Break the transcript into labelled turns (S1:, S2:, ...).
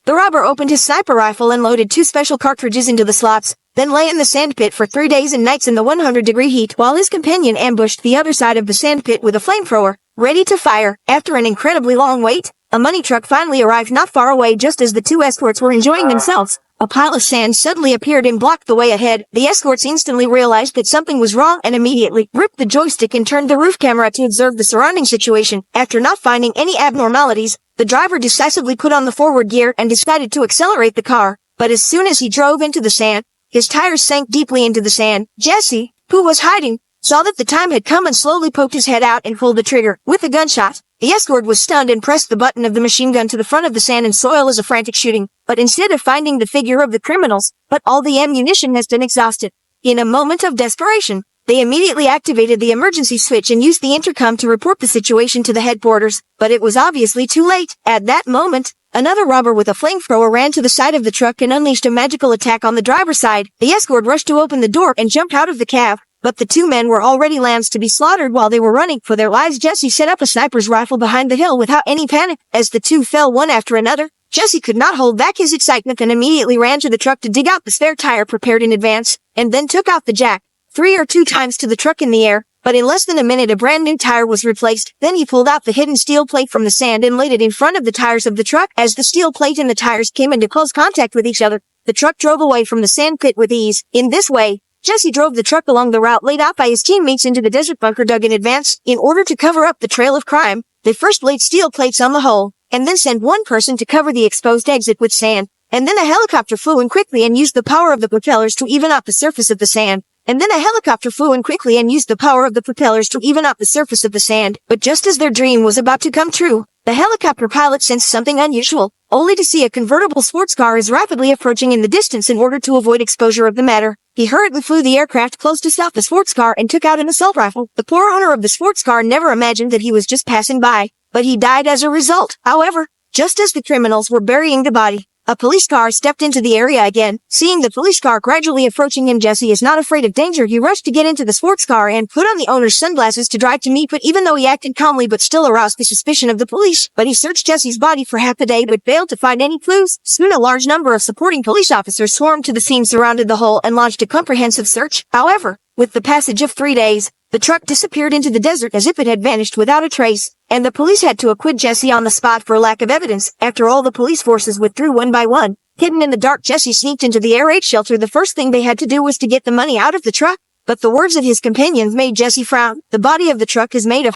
S1: The robber opened his sniper rifle and loaded 2 special cartridges into the slots, then lay in the sandpit for 3 days and nights in the 100-degree heat while his companion ambushed the other side of the sandpit with a flamethrower, ready to fire. After an incredibly long wait, a money truck finally arrived not far away just as the 2 escorts were enjoying themselves. A pile of sand suddenly appeared and blocked the way ahead. The escorts instantly realized that something was wrong and immediately ripped the joystick and turned the roof camera to observe the surrounding situation. After not finding any abnormalities, the driver decisively put on the forward gear and decided to accelerate the car. But as soon as he drove into the sand, his tires sank deeply into the sand. Jesse, who was hiding, saw that the time had come and slowly poked his head out and pulled the trigger. With a gunshot, the escort was stunned and pressed the button of the machine gun to the front of the sand and soil as a frantic shooting. But instead of finding the figure of the criminals, all the ammunition has been exhausted. In a moment of desperation, they immediately activated the emergency switch and used the intercom to report the situation to the headquarters. But it was obviously too late. At that moment, another robber with a flamethrower ran to the side of the truck and unleashed a magical attack on the driver's side. The escort rushed to open the door and jumped out of the cab. But the 2 men were already lambs to be slaughtered while they were running for their lives. Jesse set up a sniper's rifle behind the hill without any panic. As the 2 fell one after another, Jesse could not hold back his excitement and immediately ran to the truck to dig out the spare tire prepared in advance, and then took out the jack 3 or 2 times to the truck in the air. But in less than a minute a brand new tire was replaced. Then he pulled out the hidden steel plate from the sand and laid it in front of the tires of the truck. As the steel plate and the tires came into close contact with each other, the truck drove away from the sand pit with ease. In this way, Jesse drove the truck along the route laid out by his teammates into the desert bunker dug in advance. In order to cover up the trail of crime, they first laid steel plates on the hole, and then sent one person to cover the exposed exit with sand. And then a helicopter flew in quickly and used the power of the propellers to even out the surface of the sand. But just as their dream was about to come true, the helicopter pilot sensed something unusual, only to see a convertible sports car is rapidly approaching in the distance in order to avoid exposure of the matter. He hurriedly flew the aircraft close to stop the sports car and took out an assault rifle. The poor owner of the sports car never imagined that he was just passing by, but he died as a result. However, just as the criminals were burying the body, a police car stepped into the area again. Seeing the police car gradually approaching him, Jesse is not afraid of danger. He rushed to get into the sports car and put on the owner's sunglasses to drive to meet. But even though he acted calmly but still aroused the suspicion of the police, he searched Jesse's body for half a day but failed to find any clues. Soon a large number of supporting police officers swarmed to the scene, surrounded the hole, and launched a comprehensive search. However, with the passage of 3 days, the truck disappeared into the desert as if it had vanished without a trace, and the police had to acquit Jesse on the spot for lack of evidence. After all the police forces withdrew one by one, hidden in the dark, Jesse sneaked into the air raid shelter. The first thing they had to do was to get the money out of the truck, but the words of his companions made Jesse frown. The body of the truck is made of